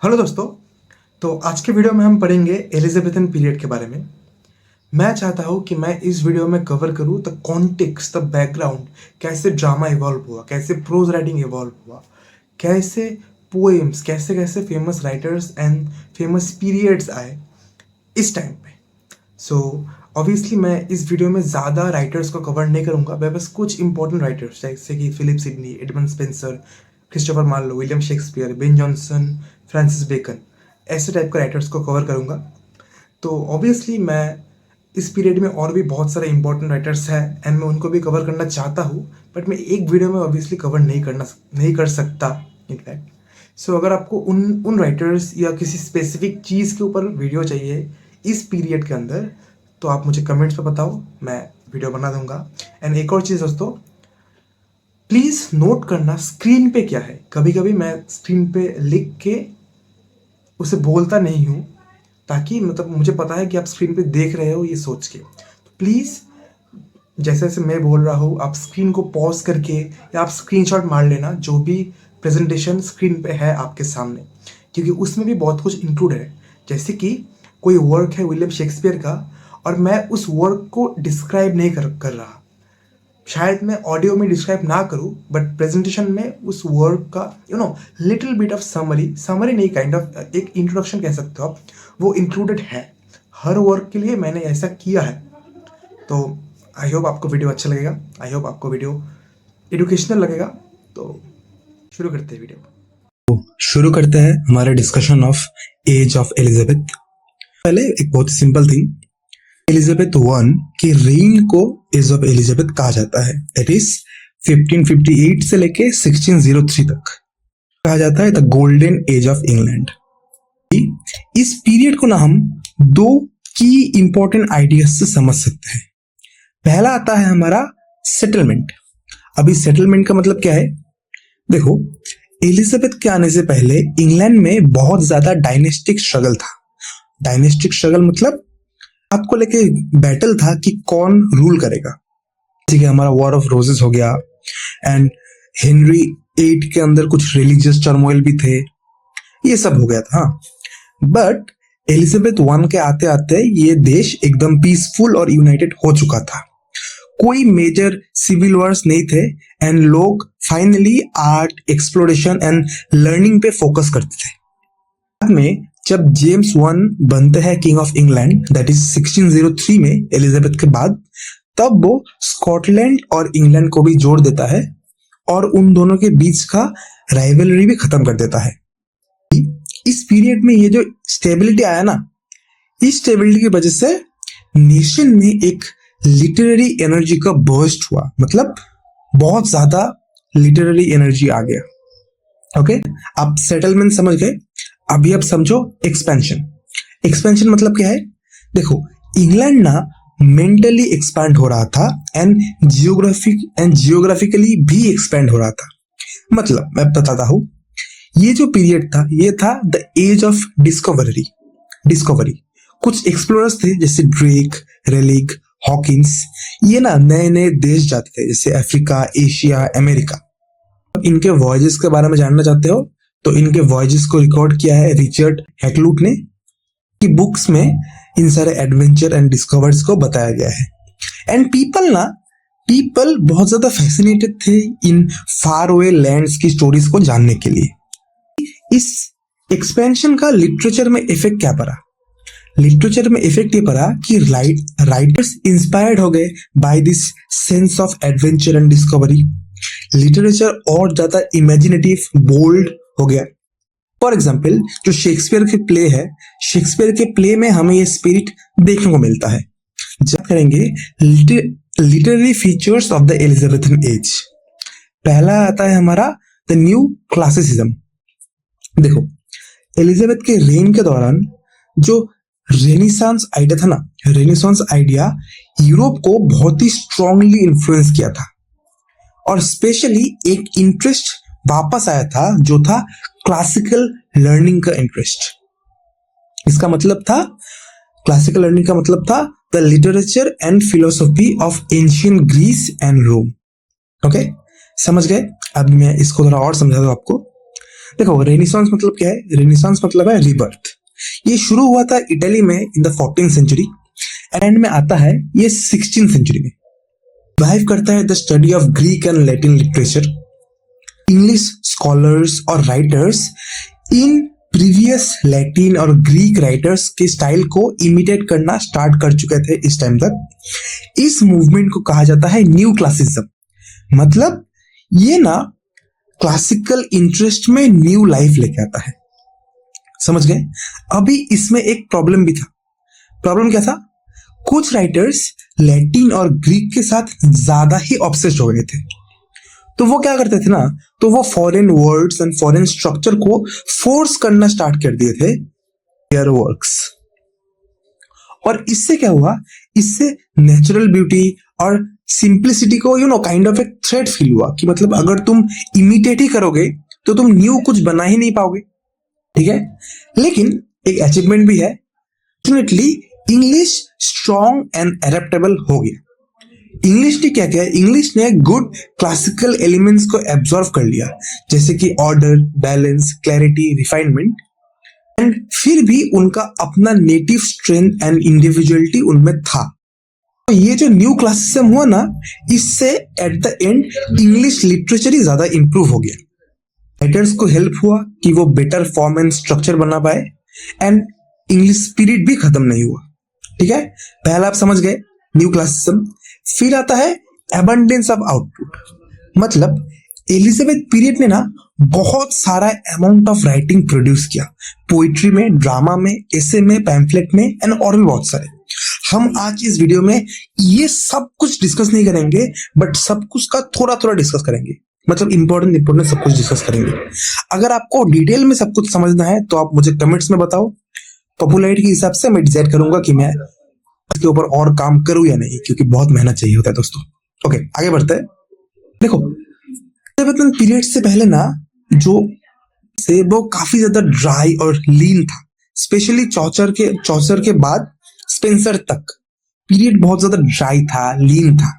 Hello दोस्तों। तो आज के वीडियो में हम पढ़ेंगे एलिजाबेथन पीरियड के बारे में। मैं चाहता हूँ कि मैं इस वीडियो में कवर करूँ द कॉन्टेक्स्ट, द बैकग्राउंड, कैसे ड्रामा इवॉल्व हुआ, कैसे प्रोज राइटिंग इवॉल्व हुआ, कैसे पोएम्स, कैसे कैसे famous writers and famous periods आए इस टाइम पे। सो ऑब्वियसली मैं इस वीडियो में ज़्यादा राइटर्स को कवर नहीं करूँगा, मैं बस कुछ इंपॉर्टेंट राइटर्स जैसे कि Philip Sidney, Edmund Spenser, Christopher Marlowe, William Shakespeare, Ben Jonson, Francis Bacon, ऐसे टाइप के राइटर्स को कवर करूँगा। तो ऑब्वियसली मैं इस पीरियड में और भी बहुत सारे इंपॉर्टेंट राइटर्स हैं एंड मैं उनको भी कवर करना चाहता हूँ, बट मैं एक वीडियो में ऑब्वियसली कवर नहीं कर सकता इनफैक्ट। सो अगर आपको उन राइटर्स या किसी स्पेसिफिक चीज़ के ऊपर वीडियो चाहिए इस पीरियड के अंदर, तो आप मुझे कमेंट्स पे बताओ, मैं वीडियो बना दूंगा। एंड एक और चीज़ दोस्तों, प्लीज़ नोट करना स्क्रीन पे क्या है। कभी कभी मैं स्क्रीन पे लिख के उसे बोलता नहीं हूँ, ताकि मतलब मुझे पता है कि आप स्क्रीन पे देख रहे हो ये सोच के। तो प्लीज़ जैसे जैसे मैं बोल रहा हूँ आप स्क्रीन को पॉज करके या आप स्क्रीनशॉट मार लेना जो भी प्रेजेंटेशन स्क्रीन पे है आपके सामने, क्योंकि उसमें भी बहुत कुछ इंक्लूड है। जैसे कि कोई वर्क है विलियम शेक्सपियर का और मैं उस वर्क को डिस्क्राइब नहीं कर रहा, शायद मैं ऑडियो में डिस्क्राइब ना करूँ, बट प्रेजेंटेशन में उस वर्क का लिटिल बिट ऑफ समरी नहीं, काइंड ऑफ एक इंट्रोडक्शन कह सकते हो आप, वो इंक्लूडेड है। हर वर्क के लिए मैंने ऐसा किया है। तो आई होप आपको वीडियो अच्छा लगेगा, आई होप आपको वीडियो एजुकेशनल लगेगा। तो शुरू करते हैं वीडियो। शुरू करते हैं हमारे discussion of age of Elizabeth. पहले एक बहुत सिंपल थिंग, एलिजाबेथ वन की रेन को एज ऑफ एलिजाबेथ कहा जाता है। दैट इज 1558 से लेके 1603 तक कहा जाता है the golden age of England. इस पीरियड को ना हम दो की इंपॉर्टेंट आइडियाज से समझ सकते हैं। पहला आता है हमारा सेटलमेंट। अभी सेटलमेंट का मतलब क्या है? देखो, एलिजाबेथ के आने से पहले इंग्लैंड में बहुत ज्यादा डायनेस्टिक स्ट्रगल था। डायनेस्टिक स्ट्रगल मतलब बात को लेके बैटल था कि कौन रूल करेगा। जैसे कि हमारा वॉर ऑफ रोजेस हो गया एंड हेनरी 8 के अंदर कुछ रिलीजियस टर्मोइल भी थे, ये सब हो गया था। बट एलिजाबेथ वन के आते आते ये देश एकदम पीसफुल और यूनाइटेड हो चुका था। कोई मेजर सिविल वॉर्स नहीं थे एंड लोग finally art, exploration and learning पे फोकस करते थे। बाद में जब जेम्स वन बनते हैं king of England, that is 1603 में एलिजाबेथ के बाद, तब वो स्कॉटलैंड और इंग्लैंड को भी जोड़ देता है और उन दोनों के बीच का राइवलरी भी खत्म कर देता है। इस पीरियड में ये जो स्टेबिलिटी आया ना, इस स्टेबिलिटी की वजह से नेशन में एक लिटरेरी एनर्जी का बर्स्ट हुआ। मतलब बहुत ज्यादा लिटरेरी एनर्जी आ गया। ओके, आप सेटलमेंट समझ गए। अभी आप समझो एक्सपेंशन। एक्सपेंशन मतलब क्या है? देखो, इंग्लैंड ना मेंटली एक्सपैंड हो रहा था एंड जियोग्राफिकली भी एक्सपैंड हो रहा था। मतलब मैं बताता हूं, ये जो पीरियड था ये था द एज ऑफ डिस्कवरी। कुछ एक्सप्लोरर्स थे जैसे ड्रेक, रेलिग, हॉकिंस, ये ना नए नए देश जाते थे जैसे अफ्रीका, एशिया, अमेरिका। इनके वॉयजेस के बारे में जानना चाहते हो तो इनके वॉयजेस को रिकॉर्ड किया है रिचर्ड हैकलूट ने, की बुक्स में इन सारे एडवेंचर एंड डिस्कवर्स को बताया गया है। एंड पीपल बहुत ज्यादा फैसिनेटेड थे इन फार अवे लैंड्स की स्टोरीज को जानने के लिए। इस एक्सपेंशन का लिटरेचर में इफेक्ट क्या पड़ा? लिटरेचर में इफेक्ट ये पड़ा कि राइटर्स इंस्पायर्ड हो गए by this sense of adventure and discovery. Literature और ज्यादा इमेजिनेटिव, बोल्ड हो गया। फॉर एग्जाम्पल, जो शेक्सपियर के प्ले है, शेक्सपियर के प्ले में हमें ये स्पिरिट देखने को मिलता है। जब करेंगे literary features of the Elizabethan age, पहला आता है हमारा द न्यू क्लासिसिज्म। देखो, एलिजाबेथ के रेन के दौरान जो रेनेसांस आइडिया था ना, रेनेसांस आइडिया यूरोप को बहुत ही स्ट्रांगली इन्फ्लुएंस किया था और स्पेशली एक इंटरेस्ट वापस आया था जो था क्लासिकल लर्निंग का इंटरेस्ट। इसका मतलब था, क्लासिकल लर्निंग का मतलब था the literature and philosophy of ancient Greece and Rome. Okay, समझ गए? अब मैं इसको थोड़ा और समझा दूं आपको। देखो रेनिसॉन्स मतलब क्या है? रेनिसॉन्स मतलब है रिबर्थ। ये शुरू हुआ था इटली में in the 14th century, and में आता है ये 16th सेंचुरी में। रिवाइव करता है the study of Greek and Latin literature. English scholars और राइटर्स इन प्रीवियस लैटिन और ग्रीक राइटर्स के स्टाइल को इमिटेट करना स्टार्ट कर चुके थे इस टाइम तक। इस मूवमेंट को कहा जाता है न्यू क्लासिज्म। मतलब ये ना क्लासिकल इंटरेस्ट में न्यू लाइफ लेके आता है। समझ गए? अभी इसमें एक प्रॉब्लम भी था। प्रॉब्लम क्या था? कुछ राइटर्स लैटिन और ग्रीक के साथ ज्यादा ही ऑब्सेस्ड हो गए थे। तो वो क्या करते थे ना, तो वो foreign words and foreign structure को फोर्स करना स्टार्ट कर दिए थे देयर वर्क्स। और इससे क्या हुआ? इससे नेचुरल ब्यूटी और सिंप्लिसिटी को काइंड ऑफ एक थ्रेट फील हुआ कि मतलब अगर तुम इमिटेट ही करोगे तो तुम न्यू कुछ बना ही नहीं पाओगे। ठीक है, लेकिन एक अचीवमेंट भी है। Definitely English strong and adaptable हो गया। इंग्लिश ने क्या किया? इंग्लिश ने गुड क्लासिकल एलिमेंट्स को एब्जॉर्व कर लिया, जैसे कि order, balance, clarity, refinement, and फिर भी उनका अपना नेटिव स्ट्रेंथ एंड इंडिविजुअलिटी उनमें था। तो ये जो न्यू क्लासिज्म हुआ ना, इससे at the end English literature ही ज्यादा इंप्रूव हो गया। राइटर्स को हेल्प हुआ कि वो बेटर फॉर्म एंड स्ट्रक्चर बना पाए, एंड इंग्लिश स्पिरिट भी खत्म नहीं हुआ। ठीक है, पहला आप समझ गए न्यू क्लासिज्म। फिर आता है एबंडेंस ऑफ आउटपुट। मतलब एलिजाबेथ पीरियड ने ना बहुत सारा अमाउंट ऑफ राइटिंग प्रोड्यूस किया, पोइट्री में, ड्रामा में, एसे में, पैम्फलेट में, एंड और भी बहुत सारे। हम आज इस वीडियो में ये सब कुछ डिस्कस नहीं करेंगे, बट सब कुछ का थोड़ा थोड़ा डिस्कस करेंगे। मतलब इंपॉर्टेंट सब कुछ डिस्कस करेंगे। अगर आपको डिटेल में सब कुछ समझना है तो आप मुझे कमेंट्स में बताओ। पॉपुलैरिटी के हिसाब से मैं डिसाइड करूंगा कि मैं इसके ऊपर और काम करूं या नहीं, क्योंकि बहुत मेहनत चाहिए होता है दोस्तों। ओके, आगे बढ़ते हैं। देखो एलिजाबेथन पीरियड से पहले ना जो से वो काफी ज्यादा ड्राई और लीन था। स्पेशली चौचर के बाद स्पेंसर तक पीरियड बहुत ज्यादा ड्राई था, लीन था।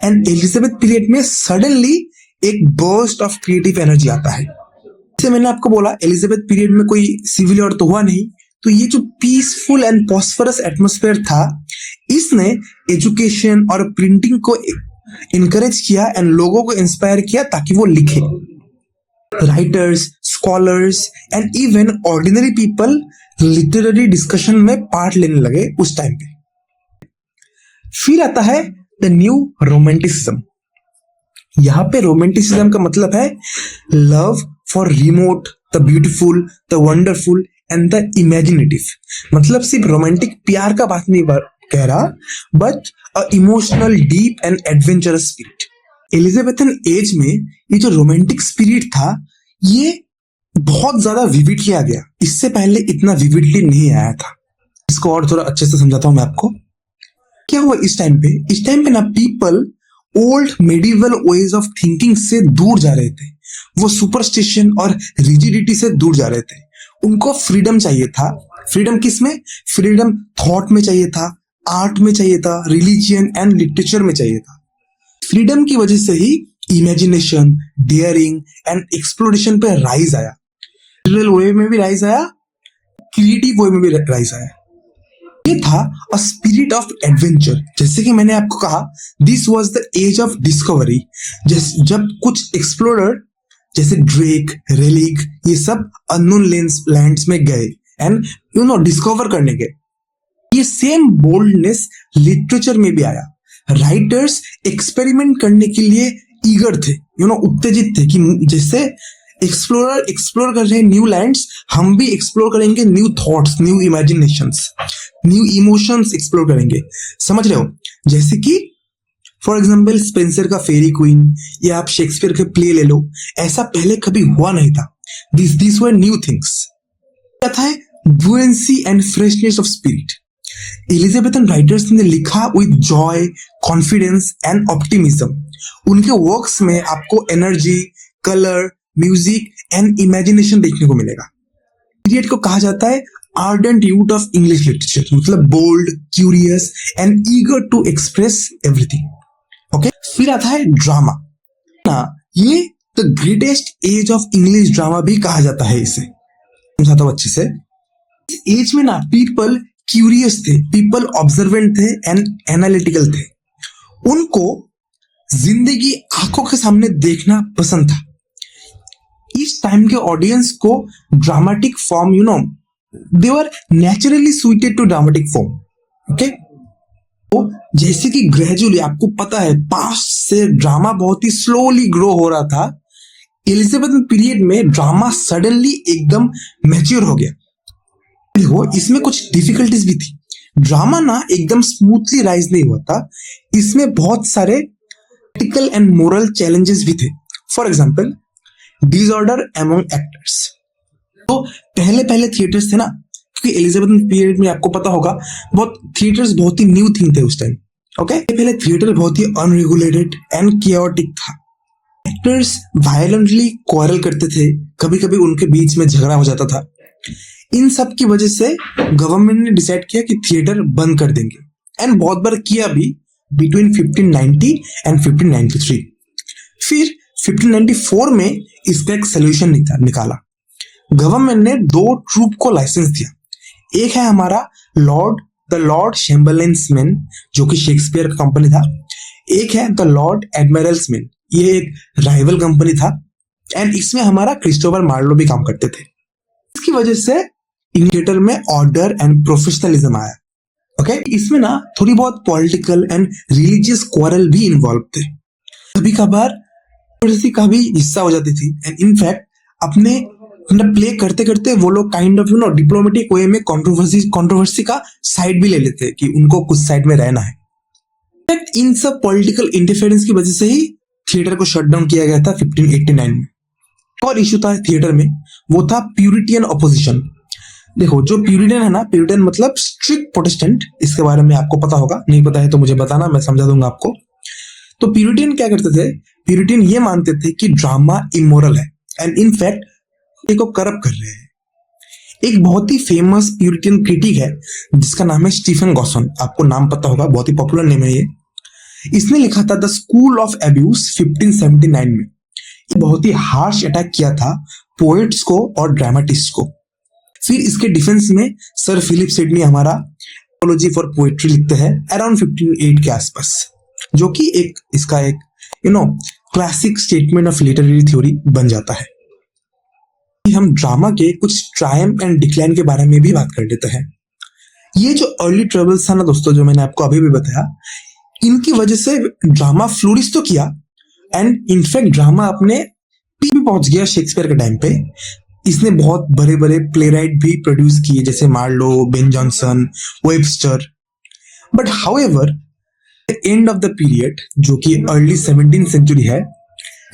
एंड एलिजाबेथ पीरियड में सडनली एक बर्स्ट ऑफ क्रिएटिव एनर्जी आता है। जैसे मैंने आपको बोला एलिजाबेथ पीरियड में कोई सिविल वॉर तो हुआ नहीं, तो ये जो पीसफुल एंड पॉस्फरस एटमॉस्फेयर था, इसने एजुकेशन और प्रिंटिंग को इनकरेज किया एंड लोगों को इंस्पायर किया ताकि वो लिखे। Writers, scholars and even ordinary people literary discussion में पार्ट लेने लगे उस टाइम पे। फिर आता है द न्यू रोमांटिसिज्म। यहां पे रोमांटिसिज्म का मतलब है love for remote, the beautiful, the wonderful and the imaginative. मतलब सिर्फ रोमांटिक प्यार का बात नहीं कह रहा, but a emotional, deep and adventurous spirit. Elizabethan age में ये जो रोमांटिक स्पिरिट था, ये बहुत ज्यादा विविडली आ गया। इससे पहले इतना विविडली नहीं आया था। इसको और थोड़ा अच्छे से समझाता हूं मैं आपको। क्या हुआ इस टाइम पे? इस टाइम पे ना people old medieval ways of thinking से दूर जा रहे थे। वो सुपरस्टिशन और रिजिडिटी से दूर जा रहे थे। उनको फ्रीडम चाहिए था। फ्रीडम किस में? फ्रीडम थॉट में चाहिए था, आर्ट में चाहिए था, रिलीजियन एंड लिटरेचर में चाहिए था। फ्रीडम की वजह से ही इमेजिनेशन, डेयरिंग एंड एक्सप्लोरेशन पे राइज आया। लिटरल वे में भी राइज आया, क्रिएटिव वे में भी राइज आया। ये था अ स्पिरिट ऑफ एडवेंचर। जैसे कि मैंने आपको कहा, this was the age of discovery. जब कुछ एक्सप्लोरर जैसे ड्रेक, रेलिक, ये सब अननोन लैंड्स में गए एंड डिस्कवर करने गए। ये सेम बोल्डनेस लिटरेचर में भी आया। राइटर्स एक्सपेरिमेंट करने के लिए ईगर थे, उत्तेजित थे कि जैसे एक्सप्लोर कर रहे हैं न्यू लैंड्स, हम भी एक्सप्लोर करेंगे new thoughts, new imaginations, new emotions explore करेंगे। समझ रहे हो? जैसे कि फॉर एग्जाम्पल स्पेंसर का फेरी क्वीन, या आप शेक्सपियर के प्ले ले लो। ऐसा पहले कभी हुआ नहीं था। This were new things. क्या था? Buoyancy and freshness of spirit. Elizabethan writers ने लिखा with joy, confidence and optimism. उनके वर्क्स में आपको energy, colour, music and imagination देखने को मिलेगा। पीरियड को कहा जाता है ardent youth of English literature. मतलब bold, curious and eager to express everything. Okay, फिर आता है ड्रामा ना। ये the the greatest age of English drama भी कहा जाता है इसे। समझाता हूं अच्छे से। इस एज में ना पीपल क्यूरियस थे, पीपल ऑब्जर्वेंट थे एंड एनालिटिकल थे। उनको जिंदगी आंखों के सामने देखना पसंद था। इस टाइम के ऑडियंस को dramatic form they were naturally suited to dramatic form. Okay, तो जैसे कि ग्रेजुअली आपको पता है पास्ट से ड्रामा बहुत ही स्लोली ग्रो हो रहा था, एलिजाबेथन पीरियड में ड्रामा सडनली एकदम मैच्योर हो गया। देखो इसमें कुछ डिफिकल्टीज भी थी। ड्रामा ना एकदम स्मूथली राइज नहीं हुआ था, इसमें बहुत सारे एथिकल एंड मोरल चैलेंजेस भी थे। For example disorder among actors. तो पहले पहले थिएटर्स थे ना, क्योंकि एलिजाबेथन पीरियड में आपको पता होगा बहुत थिएटर्स बहुत ही न्यू थिंग थे उस टाइम। ओके, पहले थिएटर बहुत ही अनरेगुलेटेड एंड कियोटिक था। एक्टर्स वायलेंटली क्वारल करते थे, कभी कभी उनके बीच में झगड़ा हो जाता था। इन सब की वजह से गवर्नमेंट ने डिसाइड किया कि थिएटर बंद कर देंगे एंड बहुत बार किया भी बिटवीन 1590 एंड 1593। फिर 1594 में इसका एक सोल्यूशन निकाला। गवर्नमेंट ने 2 ट्रूप को लाइसेंस दिया। एक है हमारा द लॉर्ड चैम्बरलेन्समैन, जो कि शेक्सपियर का कंपनी था। एक है द लॉर्ड एडमिरल्समैन, ये एक राइवल कंपनी था एंड इसमें हमारा क्रिस्टोफर मार्लो भी काम करते थे। इसकी वजह से थिएटर में ऑर्डर एंड प्रोफेशनलिज्म आया। ओके, इसमें ना थोड़ी बहुत पॉलिटिकल एंड रिलीजियस क्वारल भी इन्वॉल्व थे। कभी कभार का भी हिस्सा हो जाती थी एंड इनफैक्ट अपने प्ले करते करते वो लोग काइंड ऑफ डिप्लोमेटिक वे में कंट्रोवर्सी का साइड भी ले लेते कि उनको कुछ साइड में रहना है। इनफैक्ट इन सब पॉलिटिकल इंटरफेरेंस की वजह से ही थिएटर को शट डाउन किया गया था 1589 में। और इशू था थिएटर में, वो था प्यूरिटियन ऑपोजिशन। देखो जो प्यूरिटियन है ना, प्यूरिटियन मतलब स्ट्रिक्ट प्रोटेस्टेंट, इसके बारे में आपको पता होगा, नहीं पता है तो मुझे बताना, मैं समझा दूंगा आपको। तो प्यूरिटियन क्या करते थे, प्यूरिटियन ये मानते थे कि ड्रामा इमोरल है एंड इनफैक्ट को करप्ट कर रहे हैं। एक बहुत ही फेमस प्यूरिटियन क्रिटिक है जिसका नाम है स्टीफन गॉसन, आपको नाम पता होगा, बहुत ही पॉपुलर नेम है ये। इसने लिखा था द स्कूल ऑफ एब्यूज 1579 में। ये बहुत ही हार्श अटैक किया था पोएट्स को और ड्रामेटिस्ट को। फिर इसके डिफेंस में सर फिलिप सिडनी हमारा एपोलॉजी फॉर पोएट्री लिखते हैं अराउंड 1508 के आसपास, जो कि इसका एक classic statement of literary theory बन जाता है। हम ड्रामा के कुछ ट्रायम्फ एंड डिक्लाइन के बारे में भी बात कर लेते हैं। ये जो अर्ली ट्रेवल्स था ना दोस्तों, जो मैंने आपको अभी भी बताया, इनकी वजह से ड्रामा फ्लोरिश तो किया एंड इनफैक्ट ड्रामा अपने पीक भी पहुंच गया शेक्सपियर के टाइम पे। इसने बहुत बड़े बड़े प्ले राइट भी प्रोड्यूस किए जैसे Marlowe, Ben Jonson, Webster. But however end of the period, जो कि अर्ली 17th सेंचुरी है,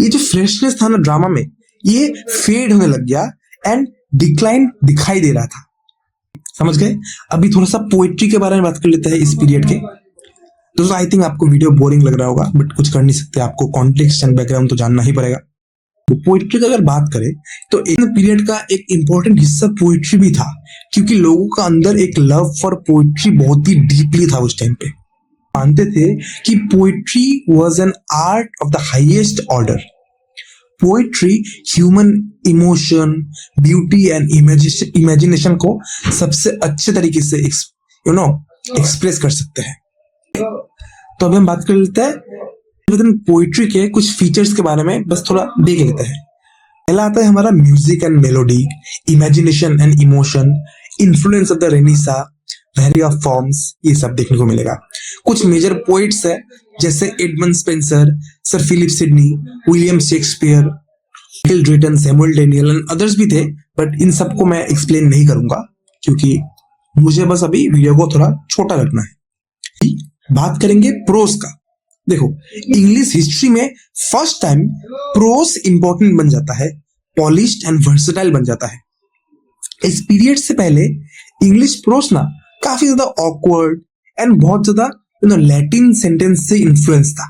ये जो फ्रेशनेस था ना ड्रामा में, ये फेड होने लग गया एंड डिक्लाइन दिखाई दे रहा था। समझ गए? अभी थोड़ा सा पोएट्री के बारे में बात कर लेते हैं इस पीरियड के। दोस्तों आई थिंक आपको वीडियो बोरिंग लग रहा होगा, बट कुछ कर नहीं सकते, आपको कॉन्टेक्स्ट एंड बैकग्राउंड तो जानना ही पड़ेगा। तो पोएट्री की अगर बात करें तो इन पीरियड का एक इंपॉर्टेंट हिस्सा पोएट्री भी था, क्योंकि लोगों का अंदर एक लव फॉर पोएट्री बहुत ही डीपली था उस टाइम पे। मानते थे कि poetry was an art of the highest order. Poetry human emotion, beauty and imagination को सबसे अच्छे तरीके से एक्सप्रेस कर सकते हैं। तो अभी हम बात कर लेते हैं पोएट्री के कुछ फीचर्स के बारे में, बस थोड़ा देख लेते हैं। पहला आता है हमारा music and melody, imagination and emotion, influence of the Renaissance, variety of forms, ये सब देखने को मिलेगा। कुछ मेजर पोइट्स है जैसे Edmund Spenser, sir Philip Sidney, William Shakespeare, Michael Drayton, Samuel Daniel and others भी थे, बट इन सबको मैं एक्सप्लेन नहीं करूंगा क्योंकि मुझे बस अभी वीडियो को थोड़ा छोटा रखना है। बात करेंगे प्रोस का। देखो इंग्लिश हिस्ट्री में फर्स्ट टाइम प्रोस इंपॉर्टेंट बन जाता है, पॉलिश्ड एंड वर्सेटाइल बन जाता है। इस पीरियड से पहले इंग्लिश प्रोस ना काफी ज्यादा ऑकवर्ड एंड बहुत ज्यादा लैटिन सेंटेंस से इन्फ्लुएंस था,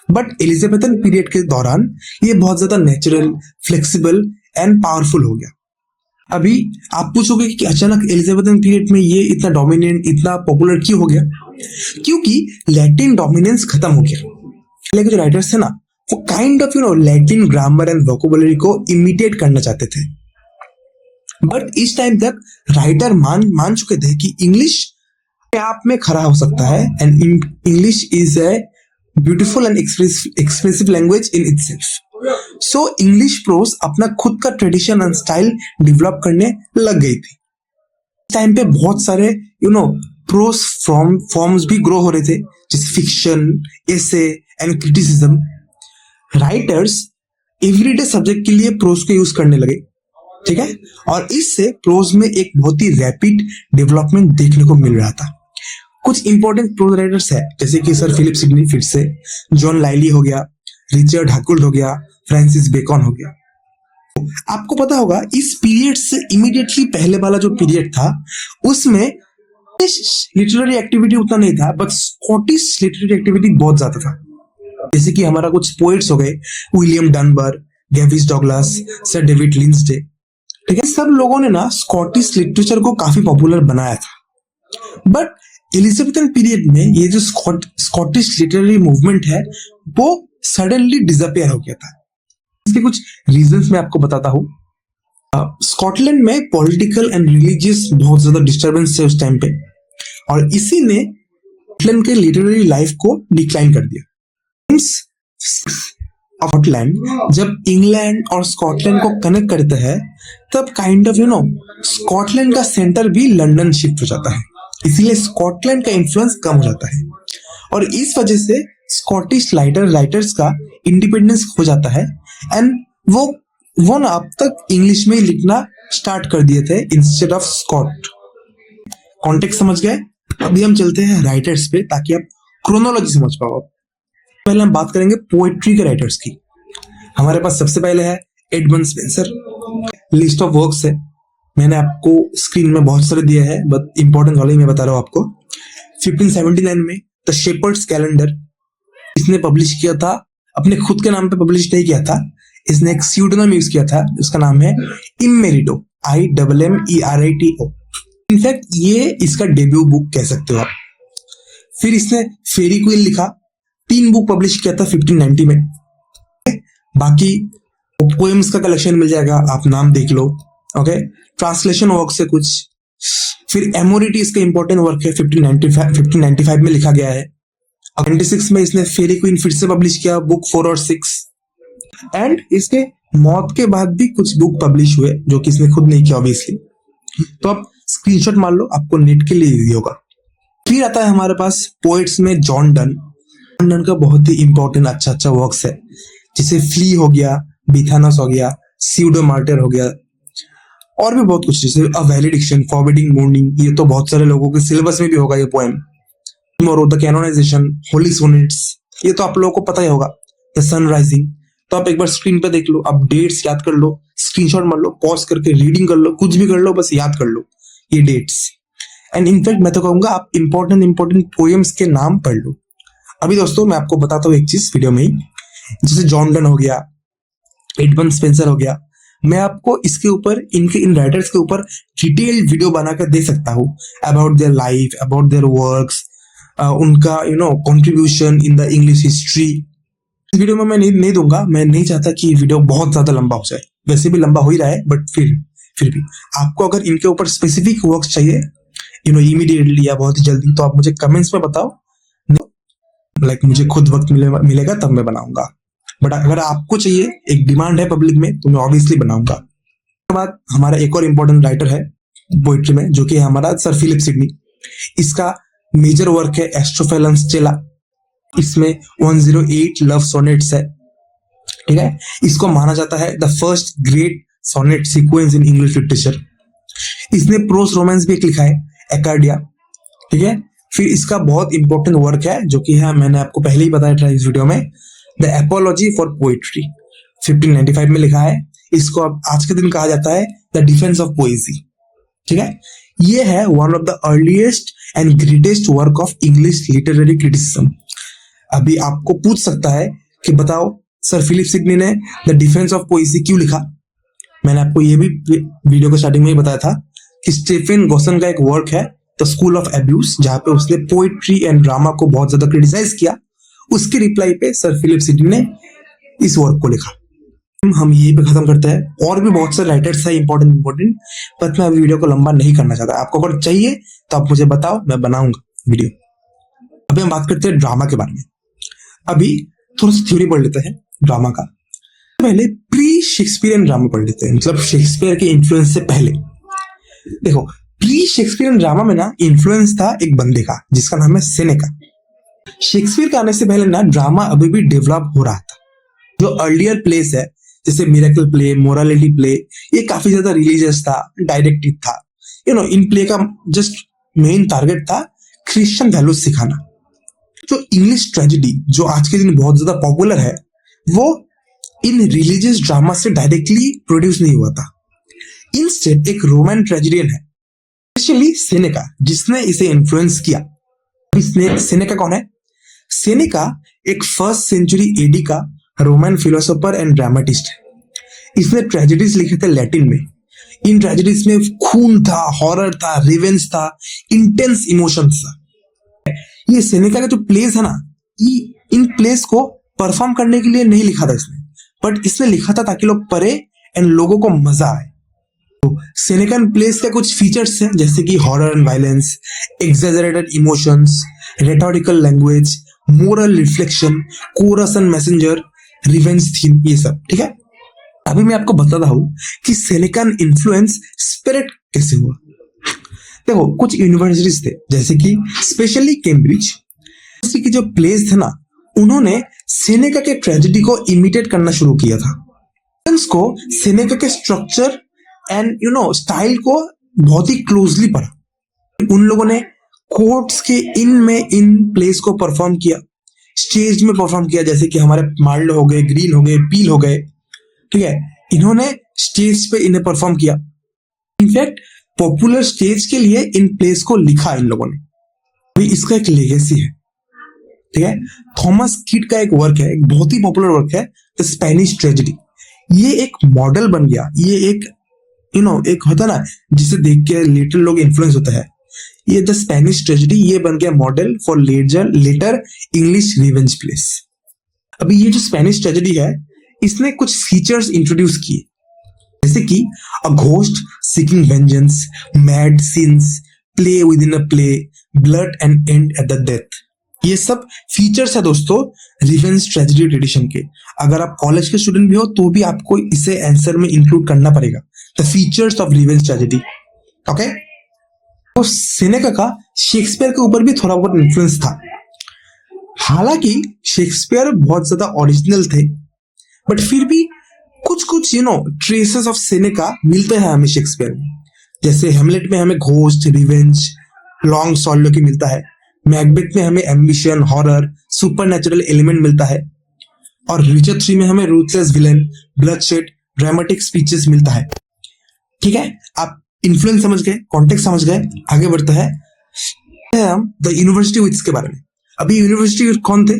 बट एलिजाबेथन पीरियड के दौरान ये बहुत ज्यादा नेचुरल, फ्लेक्सिबल एंड पावरफुल हो गया। अभी आप पूछोगे कि अचानक एलिजाबेथन पीरियड में ये इतना डोमिनेंट, इतना पॉपुलर क्यों हो गया? क्योंकि लैटिन डोमिनेंस खत्म हो गया। पहले के जो राइटर्स थे ना, वो kind of Latin grammar and vocabulary को इमिटेट करना चाहते थे। बट इस टाइम तक राइटर मान चुके थे कि इंग्लिश अपने आप में खड़ा हो सकता है and English is a beautiful and expressive language in itself. So English pros अपना खुद का ट्रेडिशन एंड स्टाइल डेवलप करने लग गई थी। इस टाइम पे बहुत सारे प्रोज फॉर्म्स भी ग्रो हो रहे थे, जैसे fiction, essay and criticism. Writers everyday subject के लिए प्रोज को यूज करने लगे, ठीक है, और इससे प्रोज में एक बहुत ही रैपिड डेवलपमेंट देखने को मिल रहा था। कुछ इंपॉर्टेंट प्रोज राइटर्स है जैसे कि सर फिलिप सिडनी, फिर से जॉन लाइली हो गया, रिचर्ड हकुल्ड हो गया, फ्रांसिस बेकन हो गया। आपको पता होगा इस पीरियड से इमीडिएटली पहले वाला जो पीरियड था उसमें लिटरेरी एक्टिविटी उतना नहीं था, बट स्कॉटिश लिटरेरी एक्टिविटी बहुत ज्यादा था। जैसे कि हमारा कुछ पोएट्स हो गए, William Dunbar, गैविस Douglas, sir David लिंसडे, ठीक है, सब लोगों ने ना स्कॉटिश लिटरेचर को काफी पॉपुलर बनाया था। बट एलिजाबेथन पीरियड में ये जो स्कॉटिश लिटरेरी मूवमेंट है वो सडनली डिसअपियर हो गया था। इसके कुछ रीजंस मैं आपको बताता हूँ। स्कॉटलैंड में पॉलिटिकल एंड रिलीजियस बहुत ज्यादा डिस्टर्बेंस है उस टाइम पे, और इसी ने स्कॉटलैंड के लिटरेरी लाइफ को डिक्लाइन कर दिया। स्कॉटलैंड जब इंग्लैंड और स्कॉटलैंड को कनेक्ट करता है तब काइंड ऑफ स्कॉटलैंड का सेंटर भी लंदन शिफ्ट हो जाता है, इसीलिए स्कॉटलैंड का इन्फ्लुएंस कम हो जाता है, और इस वजह से स्कॉटिश राइटर्स का इंडिपेंडेंस हो जाता है एंड वो ना अब तक इंग्लिश में ही लिखना स्टार्ट कर दिए थे इंस्टेड ऑफ स्कॉट। कॉन्टेक्स्ट समझ गए? अभी हम चलते हैं राइटर्स पे ताकि आप क्रोनोलॉजी समझ पाओ। पहले हम बात करेंगे पोएट्री के राइटर्स की। हमारे पास सबसे पहले है Edmund Spenser. List of works है, मैंने आपको स्क्रीन में बहुत सारे दिए हैं, बट इंपॉर्टेंट वाले मैं बता रहा हूँ आपको। 1579 में द शेपर्ड्स कैलेंडर इसने पब्लिश किया था, अपने खुद के नाम पे पब्लिश नहीं किया था, इसने एक स्यूडोनिम यूज किया था, उसका नाम है इमेरिटो, IMMERITO। इनफैक्ट ये इसका डेब्यू बुक कह सकते हो आप। फिर इसने फेरी क्वीन लिखा, 3 बुक पब्लिश किया था 1590 में। बाकी पोएम्स का कलेक्शन मिल जाएगा, आप नाम देख लो, ओके। ट्रांसलेशन वर्क से कुछ, फिर एमोरिटी इसका इंपॉर्टेंट वर्क है, 1595 में लिखा गया है। 26 में इसने फेरी क्वीन फिर से पब्लिश किया, बुक 4 और 6, एंड इसके मौत के बाद भी कुछ बुक पब्लिश हुए जो कि इसने खुद नहीं किया ऑब्वियसली। तो आप स्क्रीनशॉट मार लो, आपको नेट के लिए इजी होगा। फिर आता है हमारे पास पोएट्स में जॉन डन का बहुत ही इंपॉर्टेंट अच्छा वर्क्स है, जैसे फ्ली हो गया, बिथानस हो गया, स्यूडो मार्टर हो गया, और भी बहुत कुछ, जैसे अ वैलिडिक्शन, फॉरबिडिंग मॉर्निंग, ये तो बहुत सारे लोगों के सिलेबस में भी होगा ये poem. The canonization, holy sonnets, ये तो आप लोगों को पता ही होगा। द सन राइजिंग, तो आप एक बार स्क्रीन पे देख लो, आप डेट्स याद कर लो, स्क्रीनशॉट मार लो, पॉज करके रीडिंग कर लो, कुछ भी कर लो, बस याद कर लो ये डेट्स। एंड इनफैक्ट मैं तो कहूंगा आप इंपॉर्टेंट पोएम्स के नाम पढ़ लो। अभी दोस्तों मैं आपको बताता हूँ एक चीज वीडियो में ही, जैसे जॉन डन हो गया, एडमंड स्पेंसर हो गया, मैं आपको इसके ऊपर इन राइटर्स के ऊपर डिटेल्ड वीडियो बनाकर दे सकता हूँ about their life, about their works, उनका contribution in the English history. इस वीडियो में मैं नहीं दूंगा, मैं नहीं चाहता कि वीडियो बहुत ज्यादा लंबा हो जाए, वैसे भी लंबा हो ही रहा है, बट फिर भी आपको अगर इनके ऊपर स्पेसिफिक वर्क्स चाहिए इमीडिएटली या बहुत ही जल्दी, तो आप मुझे कमेंट्स में बताओ, मुझे खुद वक्त मिलेगा तब मैं बनाऊंगा। बट अगर आपको चाहिए, एक डिमांड है पब्लिक में, तो मैं ऑब्वियसली बनाऊंगा। उसके बाद हमारा एक और इम्पोर्टेंट राइटर है पोइट्री में, जो कि है हमारा सर फिलिप सिडनी। इसका मेजर वर्क है एस्ट्रोफेलन स्टेला, इसमें 108 लव सोनेट्स है, ठीक है। इसको माना जाता है the first great sonnet sequence in English literature. इसने प्रोस रोमांस भी एक लिखा है, एकार्डिया, ठीक है। फिर इसका बहुत इंपॉर्टेंट वर्क है जो कि है, मैंने आपको पहले ही बताया था इस वीडियो में, द एपोलॉजी फॉर पोइट्री, 1595 में लिखा है। इसको अब आज के दिन कहा जाता है द डिफेंस ऑफ पोएजी, ठीक है। ये है one of the earliest and greatest work of English literary criticism. अभी आपको पूछ सकता है कि बताओ सर फिलिप सिडनी ने द डिफेंस ऑफ पोएजी क्यों लिखा। मैंने आपको ये भी वीडियो के स्टार्टिंग में ही बताया था कि स्टीफन गॉसन का एक वर्क है द स्कूल ऑफ एब्यूज, जहां पे उसने पोइट्री एंड ड्रामा को बहुत ज्यादा क्रिटिसाइज किया। उसके रिप्लाई पे सर फिलिप सिडनी ने इस वर्क को लिखा। हम यही पे खत्म करते हैं। और भी बहुत सारे राइटर्स है इंपॉर्टेंट, पर मैं अभी वीडियो को लंबा नहीं करना चाहता। आपको अगर चाहिए तो आप मुझे बताओ, मैं बनाऊंगा वीडियो। अभी हम बात करते हैं ड्रामा के बारे में। अभी थोड़ा सा थ्योरी पढ़ लेते हैं ड्रामा का। पहले प्री शेक्सपियरियन ड्रामा पढ़ लेते हैं, मतलब शेक्सपियर के इन्फ्लुएंस से पहले। देखो, प्री शेक्सपियरियन ड्रामा में ना इन्फ्लुएंस था एक बंदे का जिसका नाम है सेनेका। शेक्सपियर के आने से पहले ना ड्रामा अभी भी डेवलप हो रहा था। जो अर्लियर प्लेस है जैसे मिरेकल प्ले, मोरालिटी प्ले, ये काफी ज्यादा रिलीजियस था, डायरेक्टिव था। इन प्ले का जस्ट मेन टारगेट था क्रिश्चियन वैल्यूज सिखाना। जो इंग्लिश ट्रेजेडी जो आज के दिन बहुत ज्यादा पॉपुलर है, वो इन रिलीजियस ड्रामा से डायरेक्टली प्रोड्यूस नहीं हुआ था। इंस्टेड एक रोमन ट्रेजेडियन है, स्पेशली सेनेका, जिसने इसे इन्फ्लुएंस किया। सेनेका कौन है? सेनेका एक फर्स्ट सेंचुरी एडी का रोमन फिलोसोफर एंड ड्रामेटिस्ट है। इसने ट्रेजेडीज लिखे थे लैटिन में। इन ट्रेजेडीज में खून था, हॉरर था, रिवेंज था, इंटेंस इमोशंस था। ये सेनेका का जो प्लेस है ना, इन प्लेस को परफॉर्म करने के लिए नहीं लिखा था इसने, बट इसने लिखा था ताकि लोग पढ़े एंड लोगों को मजा आए। तो सेनेकन प्लेस के कुछ फीचर्स हैं जैसे कि horror and violence, exaggerated emotions, rhetorical language, moral reflection, chorus and messenger, revenge theme, ये सब। ठीक है, अभी मैं आपको बताता हूं कि सेनेकन इन्फ्लुएंस स्पिरिट कैसे हुआ। देखो, कुछ यूनिवर्सिटीज थे जैसे कि स्पेशली कैम्ब्रिज की जो प्लेस थे ना, उन्होंने सेनेका के ट्रेजेडी को इमिटेट करना शुरू किया था। को सेनेका के स्ट्रक्चर एंड स्टाइल को बहुत ही क्लोजली पढ़ा। उन लोगों ने कोर्ट्स के इन प्लेस को परफॉर्म किया, स्टेज में परफॉर्म किया, जैसे कि हमारे मार्लो हो गए, ग्रीन हो गए, पील हो गए। ठीक है, इन्होंने स्टेज पे इन्हें परफॉर्म किया। इनफैक्ट पॉपुलर स्टेज के लिए इन प्लेस को लिखा इन लोगों ने। अभी इसका एक लेगेसी है। ठीक है, थॉमस किड का एक वर्क है, एक बहुत ही पॉपुलर वर्क है, द स्पेनिश ट्रेजेडी। ये एक मॉडल बन गया। ये एक एक होता ना जिसे देख के लिटिल लोग इन्फ्लुएंस होता है। ये द स्पेनिश ट्रेजेडी, ये बन गया model for later English revenge plays. अभी ये जो स्पेनिश ट्रेजेडी है, इसने कुछ फीचर्स इंट्रोड्यूस किए, जैसे कि a ghost seeking vengeance, mad scenes, play with in a play, blood and and at the death. ये सब फीचर्स है दोस्तों रिवेंज ट्रेजेडी ट्रेडिशन के। अगर आप कॉलेज के स्टूडेंट भी हो तो भी आपको इसे आंसर में इंक्लूड करना पड़ेगा, the features of revenge tragedy. Okay, तो सेनेका का शेक्सपियर के ऊपर भी थोड़ा बहुत इन्फ्लुएंस था। हालांकि शेक्सपियर बहुत ज्यादा ओरिजिनल थे, बट फिर भी कुछ कुछ ट्रेसेस ऑफ सेनेका मिलते हैं हमें शेक्सपियर में। जैसे हेमलेट में हमें घोस्ट, रिवेंज, लॉन्ग सॉलिलोक्वी मिलता है। मैकबेथ में हमें एम्बिशन, हॉरर, सुपरनैचुरल एलिमेंट मिलता है। और रिचर्ड III में हमें ruthless villain, bloodshed, dramatic speeches मिलता है। ठीक है, आप इन्फ्लुएंस समझ गए, कॉन्टेक्स्ट समझ गए, आगे बढ़ते हैं हम द यूनिवर्सिटी विट्स के बारे में। अभी यूनिवर्सिटी कौन थे?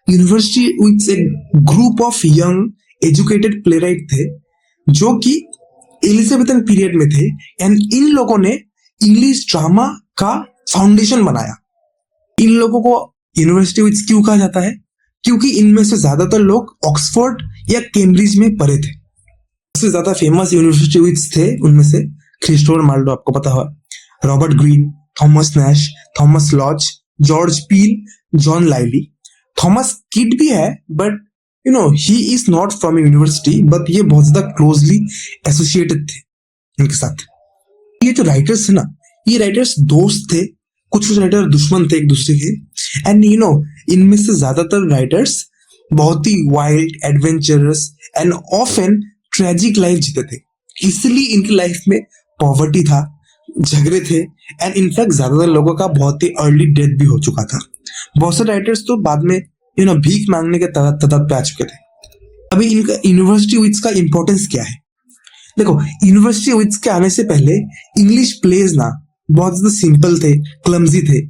यूनिवर्सिटी विट्स एक group of young educated playwright थे जो कि एलिजाबेथन पीरियड में थे, एंड इन लोगों ने इंग्लिश ड्रामा का फाउंडेशन बनाया। इन लोगों को यूनिवर्सिटी विट्स क्यों कहा जाता है? क्योंकि इनमें से ज्यादातर लोग ऑक्सफोर्ड या कैम्ब्रिज में पढ़े थे। सबसे ज्यादा फेमस यूनिवर्सिटी विट्स थे उनमें से क्रिस्टोफर मार्लो, आपको पता होगा, Robert Greene, Thomas Nashe, Thomas Lodge, George Peele, John Lyly. Thomas Kyd भी है, but he is not from university, but ये बहुत ज्यादा क्लोजली एसोसिएटेड थे इनके साथ। ये जो राइटर्स है ना, ये राइटर्स दोस्त थे, कुछ कुछ राइटर दुश्मन थे एक दूसरे के। एंड इनमें से ज्यादातर राइटर्स बहुत ही wild, adventurous and often tragic life जीते थे। इसलिए इनकी लाइफ में पॉवर्टी था, झगड़े थे, एंड इनफैक्ट ज्यादातर लोगों का बहुत ही अर्ली डेथ भी हो चुका था। बहुत से राइटर्स तो बाद में भीख मांगने के तहत पे आ चुके थे। अभी इनका यूनिवर्सिटी विट्स का इंपॉर्टेंस क्या है? देखो, यूनिवर्सिटी विट्स के आने से पहले इंग्लिश प्लेज ना बहुत ज्यादा सिंपल थे, क्लमजी थे,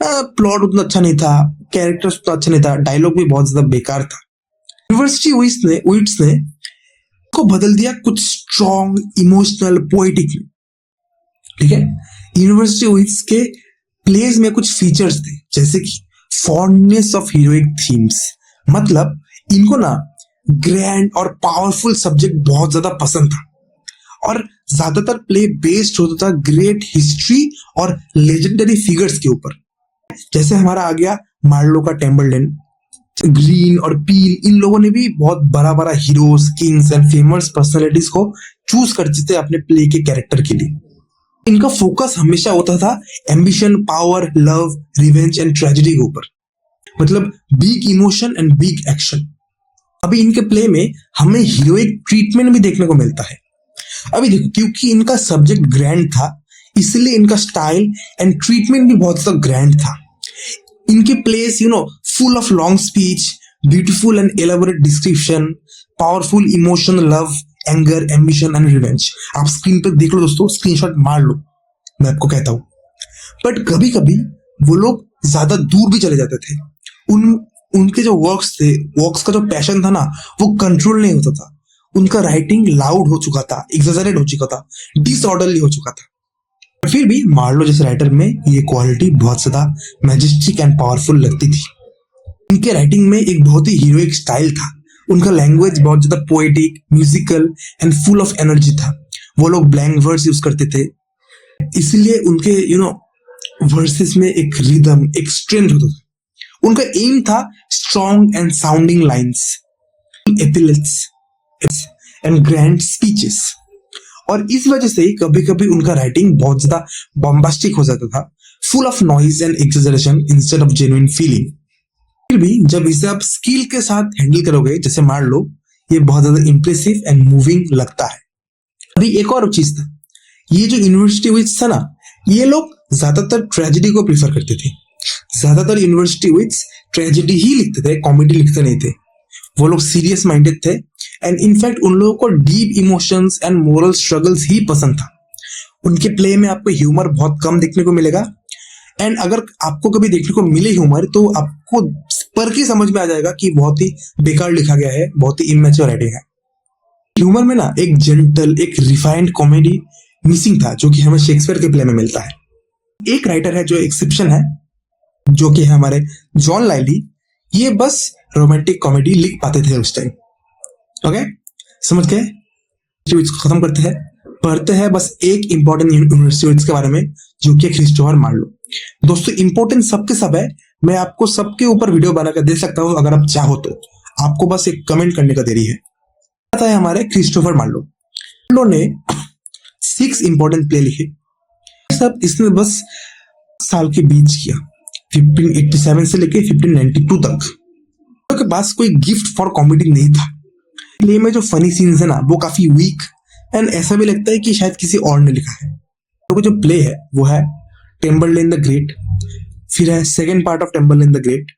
प्लॉट उतना अच्छा नहीं था, कैरेक्टर्स उतना अच्छा नहीं था, डायलॉग भी बहुत ज्यादा बेकार था। यूनिवर्सिटी विट्स ने को बदल दिया कुछ स्ट्रॉन्ग, इमोशनल, पोएटिक में। ठीक है, यूनिवर्सिटी विट्स के प्लेज में कुछ फीचर्स थे जैसे कि फॉन्डनेस ऑफ हीरोइक थीम्स। मतलब इनको ना ग्रैंड और पावरफुल सब्जेक्ट बहुत ज्यादा पसंद था, और ज्यादातर प्ले बेस्ड होता था ग्रेट हिस्ट्री और लेजेंडरी फिगर्स के ऊपर। जैसे हमारा आ गया मार्लो का टेम्बरलेन, ग्रीन और पील, इन लोगों ने भी बहुत बड़ा बड़ा heroes, Kings and famous personalities को चूज करते थे अपने प्ले के कैरेक्टर के लिए। इनका फोकस हमेशा होता था ambition, power, love, revenge and tragedy के ऊपर, मतलब big emotion and big action. अभी इनके प्ले में हमें हीरोइक ट्रीटमेंट भी देखने को मिलता है। अभी देखो, क्योंकि इनका सब्जेक्ट ग्रैंड था, इसलिए इनका स्टाइल एंड ट्रीटमेंट भी बहुत ज्यादा ग्रैंड था। इनके place full of long speech, beautiful and elaborate description, powerful emotion, love, anger, ambition and revenge. आप स्क्रीन पर देख लो दोस्तों, स्क्रीनशॉट मार लो, मैं आपको कहता हूं। बट कभी कभी वो लोग ज्यादा दूर भी चले जाते थे। उनके जो वर्क्स का जो पैशन था ना, वो कंट्रोल नहीं होता था। उनका राइटिंग लाउड हो चुका था, एग्जैजरेट हो चुका था, डिसऑर्डरली हो चुका था। फिर भी मार्लो जैसे राइटर में ये क्वालिटी बहुत ज्यादा मैजेस्टिक एंड पावरफुल लगती थी। इनके राइटिंग में एक बहुत ही हीरोइक स्टाइल था। उनका लैंग्वेज बहुत ज्यादा poetic, musical and full of energy था। वो लोग ब्लैंक वर्ड्स यूज करते थे, इसलिए उनके वर्सेस में एक रिदम, एक स्ट्रेंथ होता था। उनका एम था strong and sounding lines, epithets and grand speeches. और इस वजह से ही कभी कभी उनका राइटिंग बहुत ज्यादा बॉम्बास्टिक हो जाता था, full of noise and exaggeration instead of genuine feeling. फिर भी जब इसे आप स्किल के साथ हैंडल करोगे, जैसे मान लो, ये बहुत ज्यादा इंप्रेसिव एंड मूविंग लगता है। अभी एक और चीज था, ये जो यूनिवर्सिटी विच था ना, ये लोग ज्यादातर ट्रेजेडी को प्रीफर करते थे। ज्यादातर यूनिवर्सिटी विच ट्रेजेडी ही लिखते थे, कॉमेडी लिखते नहीं थे। वो लोग सीरियस माइंडेड थे, एंड इनफैक्ट उन लोगों को deep emotions and moral struggles ही पसंद था। उनके प्ले में आपको ह्यूमर बहुत कम देखने को मिलेगा, एंड अगर आपको कभी देखने को मिले ह्यूमर, तो आपको पर की समझ में आ जाएगा कि बहुत ही बेकार लिखा गया है, बहुत ही इमेच्योर राइटिंग है। ह्यूमर में ना एक जेंटल, एक रिफाइंड कॉमेडी मिसिंग था, जो कि हमें शेक्सपियर के प्ले में मिलता है। एक राइटर है जो एक्सेप्शन है, जो कि है हमारे जॉन लाइली। ये बस रोमांटिक कॉमेडी लिख पाते थे उस टाइम। ओके, समझ गए? इसको खत्म करते हैं, पढ़ते हैं बस एक इंपॉर्टेंट यूनिवर्सिटी के बारे में, जो कि क्रिस्टोफर मार्लो। दोस्तों, इंपॉर्टेंट सबके सब है, मैं आपको सबके ऊपर वीडियो बनाकर दे सकता हूं अगर आप चाहो तो। आपको बस एक कमेंट करने का देरी है। पता है हमारे क्रिस्टोफर मार्लो ने 6 इंपॉर्टेंट प्ले लिखे। सब इसने बस साल के बीच किया, 1587 से लेके 1592 तक। के पास कोई गिफ्ट फॉर कॉमेडी नहीं था। प्ले में जो फनी सीन्स है ना, वो काफी वीक एंड ऐसा भी लगता है कि शायद किसी और ने लिखा है। तो जो प्ले है वो है टेम्बरलेन द ग्रेट, फिर है second part of Tamburlaine the great,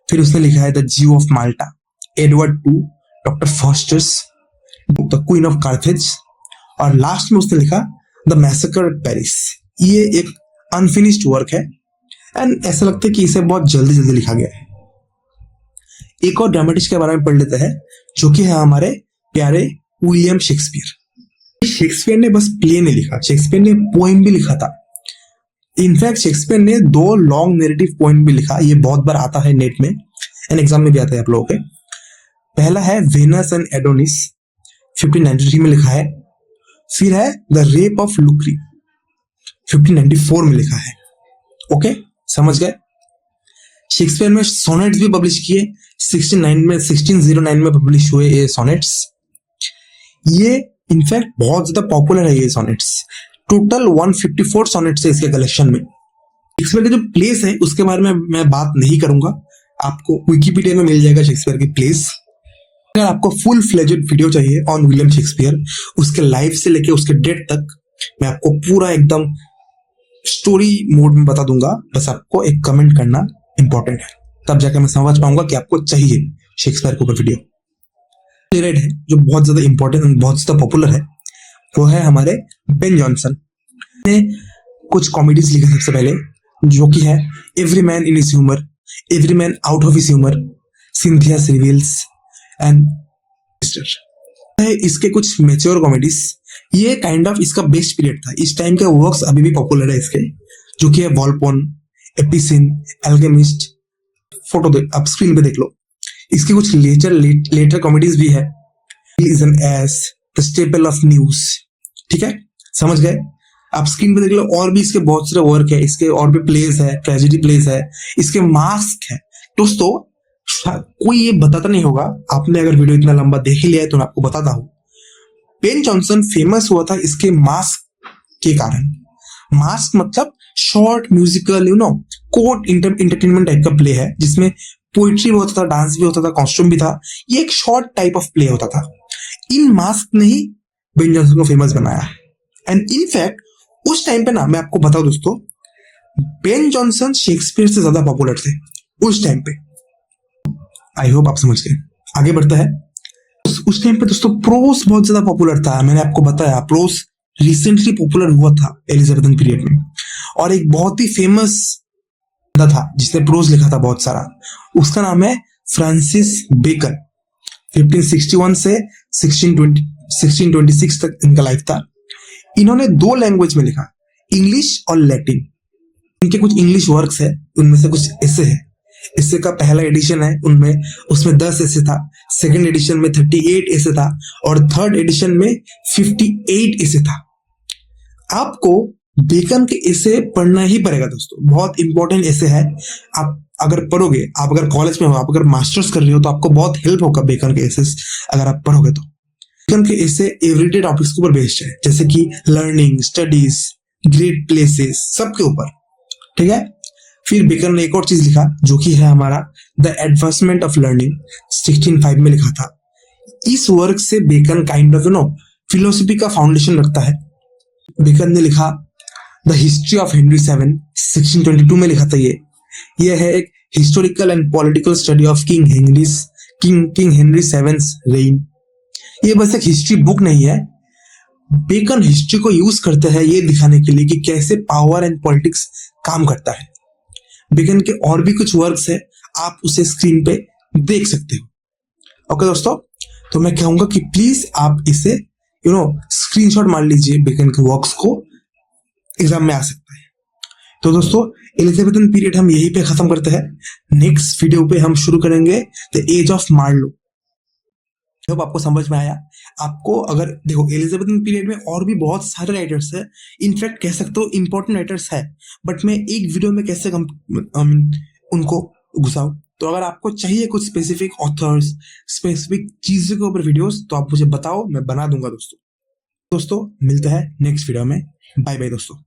फिर उसने लिखा है the Jew of Malta, Edward II, Doctor Faustus, the Queen of Carthage, और लास्ट में उसने लिखा द मैसेकर एट पेरिस। ये एक अनफिनिश्ड वर्क है, एंड ऐसा लगता है कि इसे बहुत जल्दी जल्दी लिखा गया है। एक और ड्रामेटिस्ट के बारे में पढ़ लेते हैं, जो कि है हमारे प्यारे विलियम शेक्सपियर। शेक्सपियर ने बस प्ले नहीं लिखा, शेक्सपियर ने पोएम भी लिखा था। इनफैक्ट शेक्सपियर ने 2 लॉन्ग नैरेटिव पोएम भी लिखा। ये बहुत बार आता है नेट में, एंड एग्जाम में भी आता है आप लोगों के। पहला है वेनस एंड एडोनिस, 1593 में लिखा है। फिर है द रेप ऑफ लुक्री, 1594 में लिखा है। ओके, समझ गए? शेक्सपियर में सोनेट्स भी पब्लिश किए, 1609 में पब्लिश हुए ये सोनेट्स। ये इनफैक्ट बहुत ज्यादा पॉपुलर है ये सोनेट्स। टोटल 154 सोनेट्स है इसके कलेक्शन में। शेक्सपियर के जो प्लेस है उसके बारे में मैं बात नहीं करूंगा, आपको विकिपीडिया में मिल जाएगा शेक्सपियर की प्लेस। अगर आपको फुल फ्लेजेड वीडियो चाहिए ऑन विलियम शेक्सपियर, उसके लाइफ से लेके उसके डेथ तक, मैं आपको पूरा एकदम स्टोरी मोड में बता दूंगा। बस आपको एक कमेंट करना इंपॉर्टेंट है, तब जाकर मैं समझ पाऊंगा कि आपको चाहिए शेक्सपियर के ऊपर वीडियो। प्लेराइट है जो बहुत ज्यादा इंपॉर्टेंट और बहुत ज्यादा पॉपुलर है, वो है हमारे बेन जॉनसन ने कुछ कॉमेडीज लिखा सबसे पहले, जो कि है every man in his humour, every man out of his humour, Cynthia civils and इसके कुछ मैच्योर कॉमेडीज। ये काइंड ऑफ इसका बेस्ट पीरियड था। इस टाइम के वर्क्स अभी भी पॉपुलर है इसके, जो कि है वॉलपोन, एपिसिन, एल्केमिस्ट। फोटो आप स्क्रीन पे देख लो, इसके कुछ लेटर कॉमेडीज भी है। Is an S the staple of news, ठीक है, समझ गए। आप स्क्रीन पे देख लो, और भी इसके बहुत सारे वर्क है, इसके और भी प्लेस है, ट्रेजेडी प्लेस है, इसके मास्क है। दोस्तों कोई ये बताता नहीं होगा, आपने अगर वीडियो इतना लंबा देख ही लिया है तो मैं आपको बताता हूँ। बेन जॉनसन फेमस हुआ था इसके मास्क के कारण। मास्क मतलब short musical court entertainment type का प्ले है, जिसमें पोइट्री भी होता था, डांस भी होता था, कॉस्ट्यूम भी था। ये एक शॉर्ट टाइप ऑफ प्ले होता था। इन मास्क ने ही बेन जॉनसन को फेमस बनाया। एंड इनफैक्ट उस टाइम पे ना, मैं आपको बताऊं दोस्तों, बेन जॉनसन शेक्सपियर से ज्यादा पॉपुलर थे उस टाइम पे। आई होप आप समझ गए। आगे बढ़ता है। उस टाइम पे दोस्तों प्रोस बहुत ज्यादा पॉपुलर था। मैंने आपको बताया प्रोस रिसेंटली पॉपुलर हुआ था एलिजाबेथन पीरियड में। और एक बहुत ही फेमस बंदा था जिसने प्रोस लिखा था बहुत सारा, उसका नाम है फ्रांसिस बेकन। 1561 से 1626 तक इनका लाइफ था। इन्होंने 2 लैंग्वेज में लिखा, इंग्लिश और लैटिन। इनके कुछ इंग्लिश वर्क्स है, उनमें से कुछ ऐसे है। इससे का पहला एडिशन है, उसमें 10 ऐसे था, सेकंड एडिशन में 38 ऐसे था, और थर्ड एडिशन में 58 ऐसे था। आपको बेकन के ऐसे पढ़ना ही पड़ेगा दोस्तों, बहुत इंपॉर्टेंट ऐसे है। आप अगर पढ़ोगे, आप अगर कॉलेज में हो, आप अगर मास्टर्स कर रहे हो, तो आपको बहुत हेल्प होगा बेकन के ऐसे अगर आप पढ़ोगे तो। बेकन के ऐसे एवरीडे टॉपिक्स के ऊपर बेस्ड है, जैसे कि लर्निंग, स्टडीज, ग्रेट प्लेसेस, सबके ऊपर, ठीक है। फिर बेकन ने एक और चीज लिखा जो कि है हमारा द एडवांसमेंट ऑफ लर्निंग, 1605 में लिखा था। इस वर्क से बेकन काइंड ऑफ फिलोसफी का फाउंडेशन रखता है। बेकन ने लिखा द हिस्ट्री ऑफ हेनरी 7, 1622 में लिखा था। ये है एक historical and political study of king Henry 7 rain. ये बस एक हिस्ट्री बुक नहीं है। बेकन हिस्ट्री को यूज करते हैं ये दिखाने के लिए कि कैसे पावर एंड पॉलिटिक्स काम करता है। बेकन के और भी कुछ वर्क्स है, आप उसे स्क्रीन पे देख सकते हो। ओके दोस्तों, तो मैं कहूंगा कि प्लीज आप इसे स्क्रीनशॉट मार लीजिए, बेकन के वर्क्स को, एग्जाम में आ सकता है। तो दोस्तों एलिजाबेथन पीरियड हम यहीं पे खत्म करते हैं। नेक्स्ट वीडियो पे हम शुरू करेंगे द एज ऑफ मार्लो। जब आपको समझ में आया, आपको अगर देखो एलिजाबेथन पीरियड में और भी बहुत सारे राइटर्स है, इनफैक्ट कह सकते हो इंपॉर्टेंट राइटर्स है, बट मैं एक वीडियो में कैसे उनको घुसाऊं। तो अगर आपको चाहिए कुछ स्पेसिफिक ऑथर्स, स्पेसिफिक चीजों के ऊपर वीडियोस, तो आप मुझे बताओ, मैं बना दूंगा दोस्तों। मिलते हैं नेक्स्ट वीडियो में। बाय बाय दोस्तों।